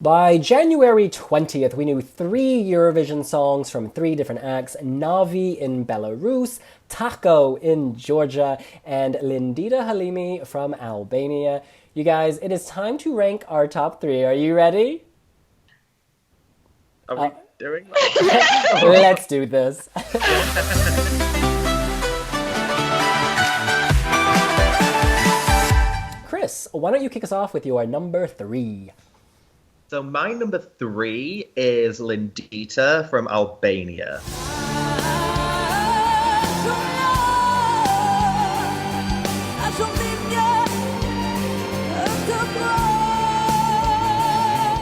By January 20th, we knew 3 Eurovision songs from 3 different acts: Navi in Belarus, Tako in Georgia, and Lindita Halimi from Albania. You guys, it is time to rank our top 3. Are you ready? Are we doing that? Let's do this. Chris, why don't you kick us off with your number 3? So my number 3 is Lindita from Albania.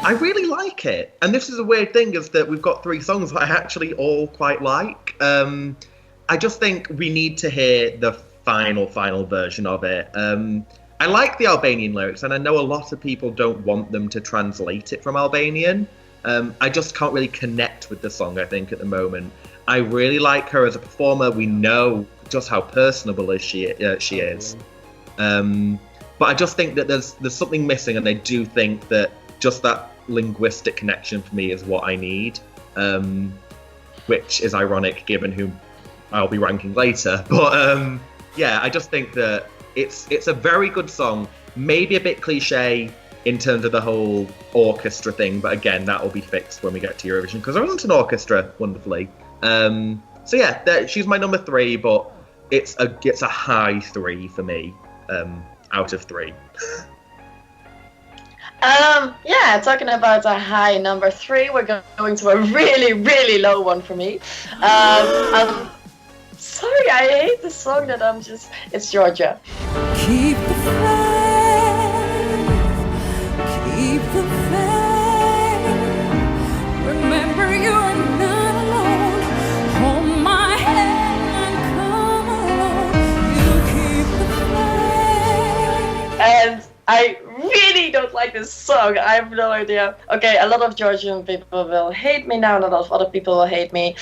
I really like it. And this is a weird thing, is that we've got 3 songs that I actually all quite like. I just think we need to hear the final version of it. I like the Albanian lyrics, and I know a lot of people don't want them to translate it from Albanian. I just can't really connect with the song, I think, at the moment. I really like her as a performer. We know just how personable she is. But I just think that there's something missing, and I do think that just that linguistic connection for me is what I need, which is ironic given who I'll be ranking later. But yeah, I just think that it's a very good song, maybe a bit cliche in terms of the whole orchestra thing, but again, that will be fixed when we get to Eurovision, because there isn't an orchestra, wonderfully. So yeah, she's my number 3, but it's a high 3 for me, out of 3. Yeah, talking about a high number 3, we're going to a really, really low one for me. Sorry, I hate the song that it's Georgia. Keep the faith, keep the faith. Remember you're not alone. Hold my hand and come along. You keep the faith. And I really don't like this song. I have no idea. Okay, a lot of Georgian people will hate me now, and a lot of other people will hate me.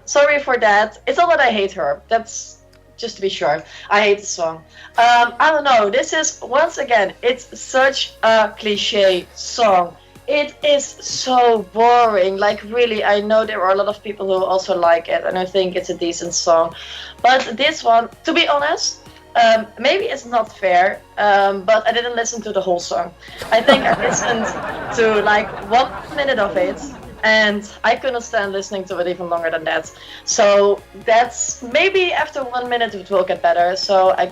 Sorry for that. It's not that I hate her. That's just to be sure. I hate the song. I don't know. This is, once again, it's such a cliche song. It is so boring. Like, really, I know there are a lot of people who also like it, and I think it's a decent song. But this one, to be honest, maybe it's not fair, but I didn't listen to the whole song. I think I listened to like 1 minute of it, and I couldn't stand listening to it even longer than that. So that's maybe after 1 minute it will get better. So I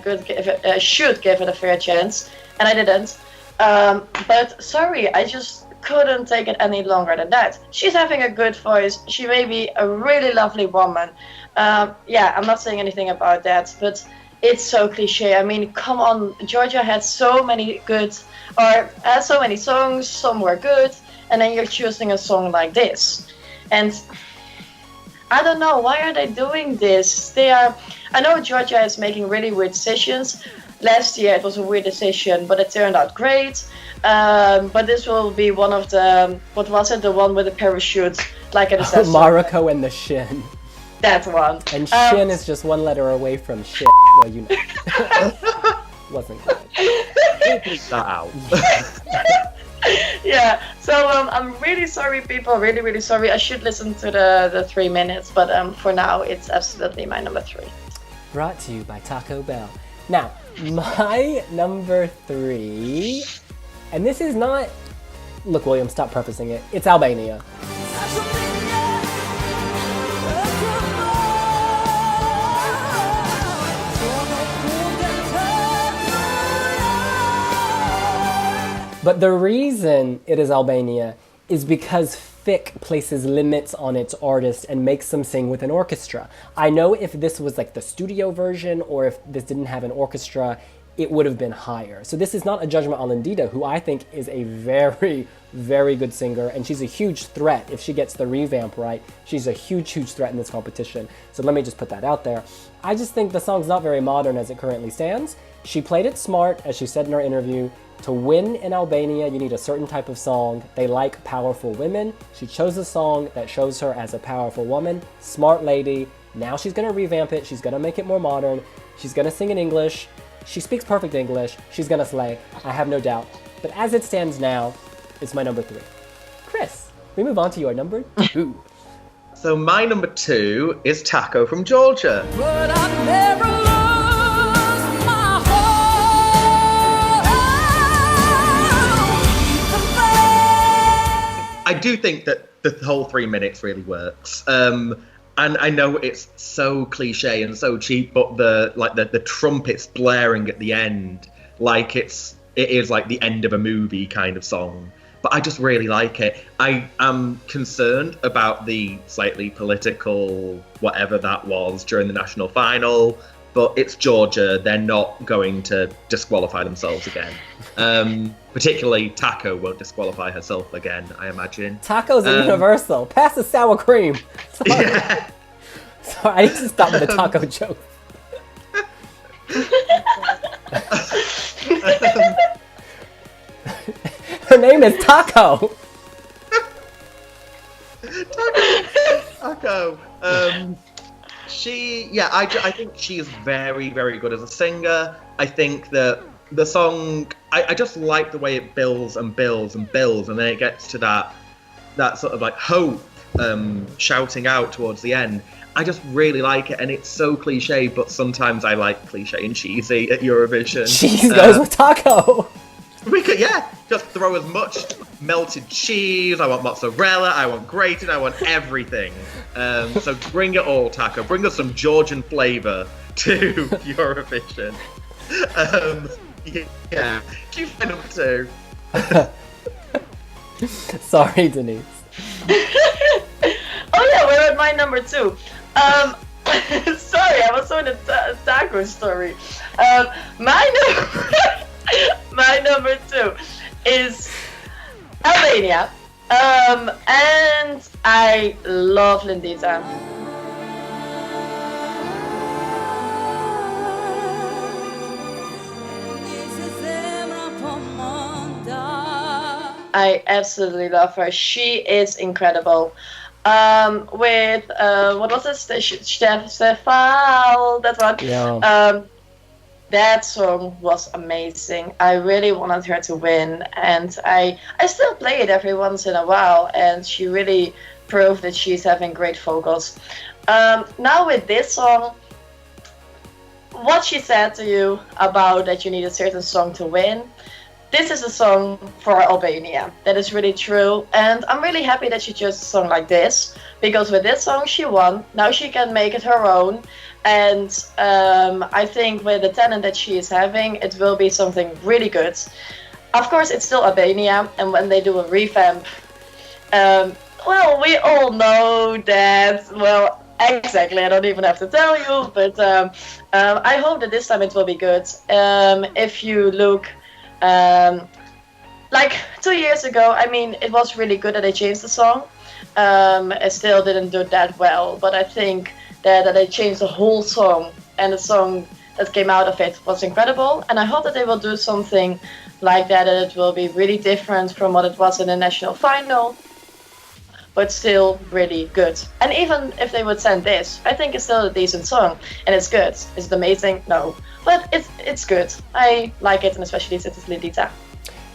should give it a fair chance, and I didn't. But sorry, I just couldn't take it any longer than that. She's having a good voice. She may be a really lovely woman. Yeah, I'm not saying anything about that, but it's so cliche. I mean, come on, Georgia had so many so many songs, some were good, and then you're choosing a song like this. And I don't know, why are they doing this? I know Georgia is making really weird decisions. Last year it was a weird decision, but it turned out great. But this will be one of the, what was it, the one with the parachute, like it is. Mariko and the Shin. That one. And Shin is just 1 letter away from shit. Well, you know. Wasn't good. Bleep that out. Yeah, so I'm really sorry, people. Really, really sorry. I should listen to the 3 minutes, but for now, it's absolutely my number 3. Brought to you by Taco Bell. Now, my number 3, and this is not... Look, William, stop prefacing it. It's Albania. But the reason it is Albania is because Fick places limits on its artists and makes them sing with an orchestra. I know if this was like the studio version, or if this didn't have an orchestra, it would have been higher. So this is not a judgment on Lindita, who I think is a very, very good singer, and she's a huge threat if she gets the revamp right. She's a huge, huge threat in this competition. So let me just put that out there. I just think the song's not very modern as it currently stands. She played it smart, as she said in her interview. To win in Albania, you need a certain type of song. They like powerful women. She chose a song that shows her as a powerful woman. Smart lady. Now she's gonna revamp it. She's gonna make it more modern. She's gonna sing in English. She speaks perfect English. She's gonna slay. I have no doubt. But as it stands now, it's my number 3. Chris, we move on to your number 2. So my number 2 is Tako from Georgia. But I've never lost my heart. I do think that the whole 3 minutes really works. And I know it's so cliche and so cheap, but the trumpets blaring at the end, like it is like the end of a movie kind of song. But I just really like it. I am concerned about the slightly political whatever that was during the national final, but it's Georgia. They're not going to disqualify themselves again. Particularly Tako won't disqualify herself again, I imagine. Taco's a universal. Pass the sour cream. Sorry. Yeah. Sorry, I need to stop with the taco joke. Her name is Tako. Tako. I think she is very, very good as a singer. I think that the song, I just like the way it builds and builds and builds, and then it gets to that sort of like hope shouting out towards the end. I just really like it, and it's so cliche, but sometimes I like cliche and cheesy at Eurovision. Cheese goes with Tako. We could, just throw as much melted cheese. I want mozzarella. I want grated. I want everything. So bring it all, Tako. Bring us some Georgian flavour to Eurovision. Keep my number 2. Sorry, Denise. Oh yeah, we're at my number 2. Sorry, I was on the Tako story. My number 2 is Albania, and I love Lindita. I absolutely love her. She is incredible. With what was it? Stefan, that one. Yeah. That song was amazing. I really wanted her to win, and I still play it every once in a while, and she really proved that she's having great vocals. Now with this song, what she said to you about that you need a certain song to win, this is a song for Albania. That is really true, and I'm really happy that she chose a song like this, because with this song she won. Now she can make it her own, and I think with the talent that she is having, it will be something really good. Of course, it's still Albania, and when they do a revamp, well, we all know that, well, exactly, I don't even have to tell you, but I hope that this time it will be good. If you look, like 2 years ago, I mean, it was really good that they changed the song. It still didn't do that well, but I think that they changed the whole song, and the song that came out of it was incredible, and I hope that they will do something like that, and it will be really different from what it was in the national final, but still really good. And even if they would send this, I think it's still a decent song, and it's good. Is it amazing? No. But it's good. I like it, and especially since it's Lindita.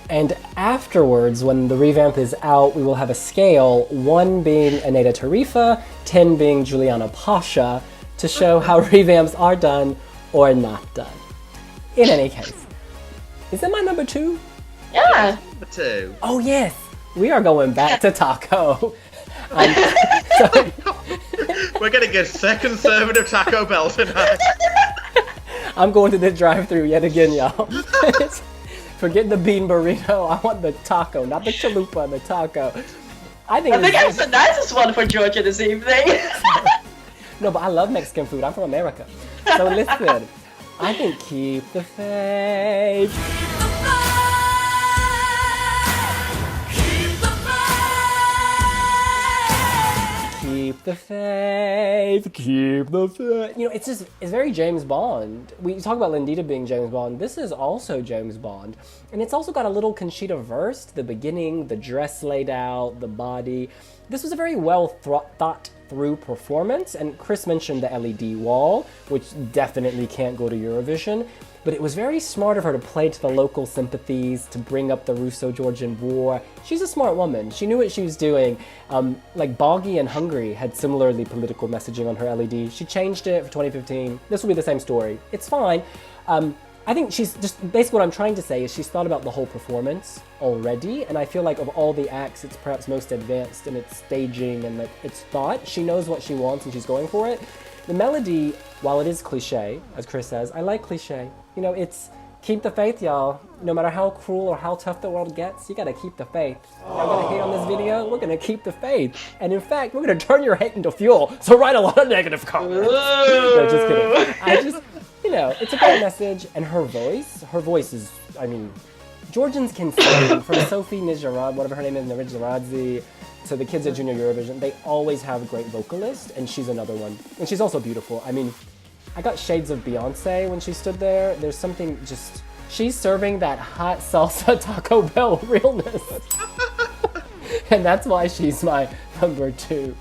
And afterwards, when the revamp is out, we will have a scale, 1 being Aneta Tarifa, 10 being Juliana Pasha, to show how revamps are done or not done. In any case, is it my number 2? Yeah. Number 2. Oh yes, we are going back to Tako. We're getting a second serving of Taco Bell tonight. I'm going to the drive-thru yet again, y'all. Forget the bean burrito. I want the taco, not the chalupa, the taco. I think I'm the nicest one for Georgia this evening. No, but I love Mexican food. I'm from America. So listen, I think keep the faith. Keep the faith, keep the faith. You know, it's very James Bond. We talk about Lindita being James Bond. This is also James Bond. And it's also got a little Conchita verse, the beginning, the dress laid out, the body. This was a very well thought through performance. And Chris mentioned the LED wall, which definitely can't go to Eurovision. But it was very smart of her to play to the local sympathies, to bring up the Russo-Georgian War. She's a smart woman. She knew what she was doing. Like Boggy and Hungary had similarly political messaging on her LED. She changed it for 2015. This will be the same story. It's fine. I think she's just, basically what I'm trying to say is she's thought about the whole performance already, and I feel like of all the acts, it's perhaps most advanced in its staging and like its thought. She knows what she wants and she's going for it. The melody, while it is cliche, as Chris says, I like cliche. You know, it's keep the faith, y'all. No matter how cruel or how tough the world gets, you gotta keep the faith. Y'all gonna hate on this video? We're gonna keep the faith. And in fact, we're gonna turn your hate into fuel. So write a lot of negative comments. No, just kidding. You know, it's a great message, and her voice is, I mean, Georgians can sing, from Sophie Nijarad, whatever her name is, Narijaradze, to the kids at Junior Eurovision. They always have great vocalists, and she's another one. And she's also beautiful. I mean, I got shades of Beyonce when she stood there. There's something just, she's serving that hot salsa Taco Bell realness. And that's why she's my number 2.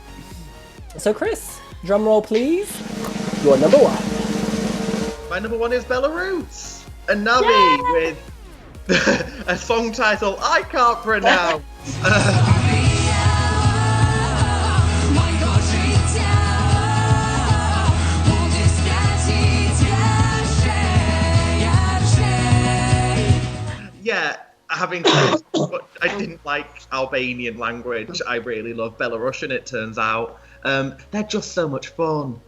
So Chris, drum roll please. You're number 1. My number 1 is Belarus and Navi with a song title I can't pronounce. Yeah, having said but I didn't like Albanian language, I really love Belarusian, it turns out. They're just so much fun.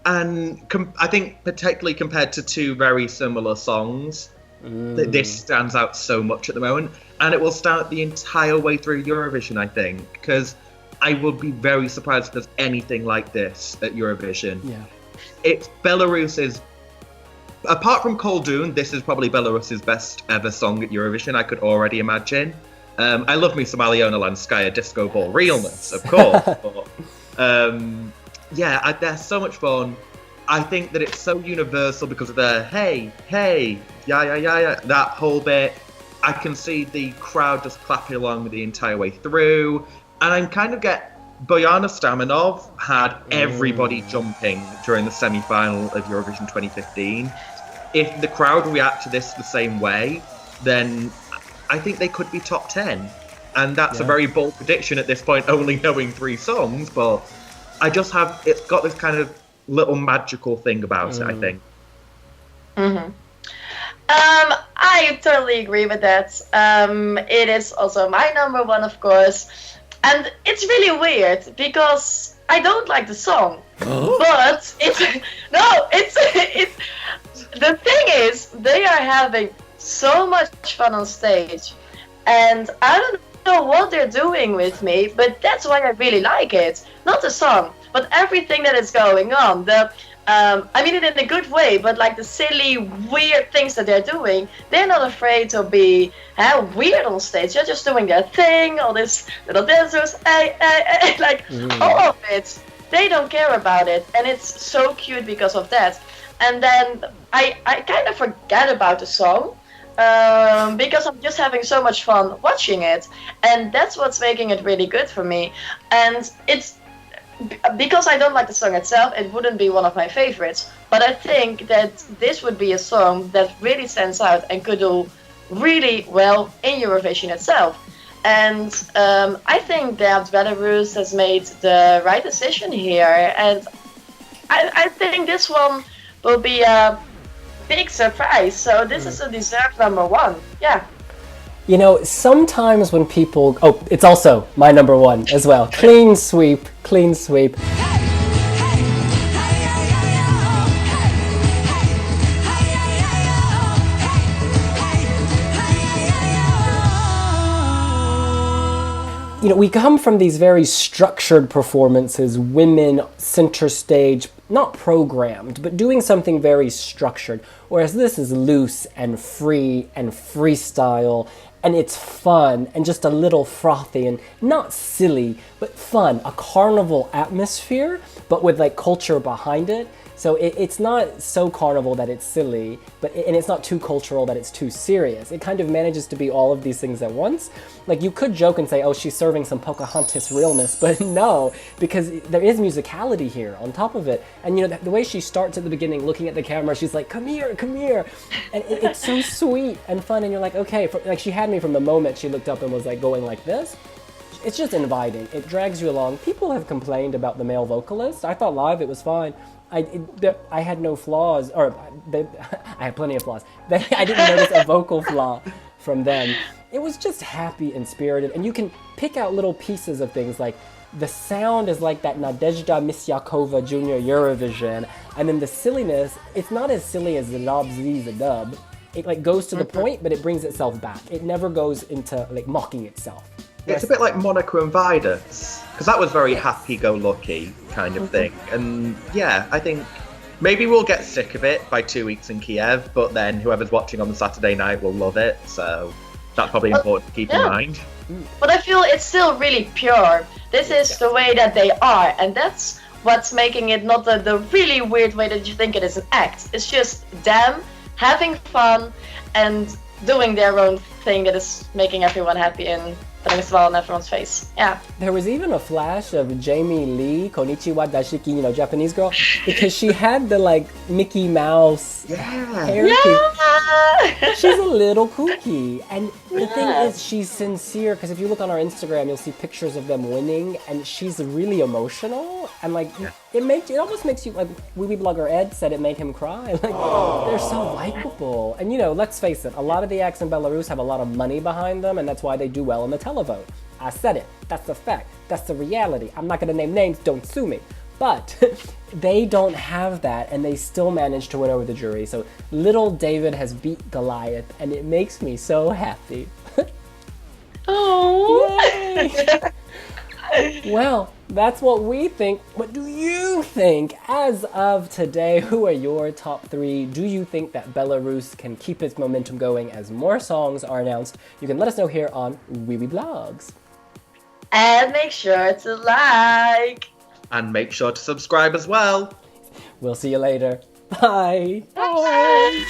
And I think particularly compared to 2 very similar songs, this stands out so much at the moment. And it will stand the entire way through Eurovision, I think, because I would be very surprised if there's anything like this at Eurovision. Yeah. It's Belarus's, apart from Koldun, this is probably Belarus's best ever song at Eurovision, I could already imagine. I love me some Aliona Lanskaya disco ball realness, of course. But, yeah, they're so much fun. I think that it's so universal because of the hey, yeah, that whole bit. I can see the crowd just clapping along the entire way through. And I kind of get Bojana Stamanov had everybody jumping during the semi-final of Eurovision 2015. If the crowd react to this the same way, then I think they could be top 10. And that's a very bold prediction at this point, only knowing 3 songs, but it's got this kind of little magical thing about it, I think. I totally agree with that. It is also my number 1, of course. And it's really weird because I don't like the song. But it's the thing is, they are having so much fun on stage. And I don't know what they're doing with me, but that's why I really like it. Not the song, but everything that is going on. I mean it in a good way, but like the silly, weird things that they're doing, they're not afraid to be weird on stage. They're just doing their thing, all this little dancers, like all of it. They don't care about it, and it's so cute because of that. And then I kind of forget about the song. Because I'm just having so much fun watching it, and that's what's making it really good for me. And it's because I don't like the song itself, it wouldn't be one of my favorites, but I think that this would be a song that really stands out and could do really well in Eurovision itself. And I think that Belarus has made the right decision here, and I think this one will be a big surprise. So this is a deserved number 1. Yeah. You know, sometimes when people... Oh, it's also my number 1 as well. Clean sweep, clean sweep. You know, we come from these very structured performances, women, center stage, not programmed, but doing something very structured. Whereas this is loose and free and freestyle, and it's fun and just a little frothy and not silly, but fun. A carnival atmosphere, but with like culture behind it. So it's not so carnival that it's silly, and it's not too cultural that it's too serious. It kind of manages to be all of these things at once. Like, you could joke and say, oh, she's serving some Pocahontas realness, but no, because there is musicality here on top of it. And you know, the way she starts at the beginning, looking at the camera, she's like, come here, come here. And it's so sweet and fun, and you're like, okay, like she had me from the moment she looked up and was like going like this. It's just inviting. It drags you along. People have complained about the male vocalist. I thought live it was fine. I had no flaws, or I had plenty of flaws. I didn't notice a vocal flaw from them. It was just happy and spirited, and you can pick out little pieces of things, like the sound is like that Nadezhda Misyakova Junior Eurovision, and then the silliness, it's not as silly as the dub. It like goes to the point, but it brings itself back. It never goes into like mocking itself. It's a bit like Monica and Vidas, because that was very happy-go-lucky kind of thing. And yeah, I think maybe we'll get sick of it by 2 weeks in Kiev, but then whoever's watching on the Saturday night will love it. So that's probably important to keep in mind. But I feel it's still really pure. This is the way that they are, and that's what's making it not the really weird way that you think it is an act. It's just them having fun and doing their own thing that is making everyone happy and putting a smile on everyone's face. Yeah. There was even a flash of Jamie Lee, Konichiwa Dashiki, you know, Japanese girl, because she had the like Mickey Mouse hair. Yeah. She's a little kooky. And the thing is, she's sincere, because if you look on our Instagram, you'll see pictures of them winning, and she's really emotional. And like, it almost makes you, like wiwiblogger Ed said, it made him cry. Like, they're so likable. And you know, let's face it, a lot of the acts in Belarus have a lot of money behind them, and that's why they do well in the televote. I said it. That's the fact. That's the reality. I'm not going to name names. Don't sue me. But they don't have that, and they still manage to win over the jury. So little David has beat Goliath, and it makes me so happy. Oh. Well, that's what we think. What do you think? As of today, who are your top 3? Do you think that Belarus can keep its momentum going as more songs are announced? You can let us know here on wiwibloggs. And make sure to like. And make sure to subscribe as well. We'll see you later. Bye. Bye.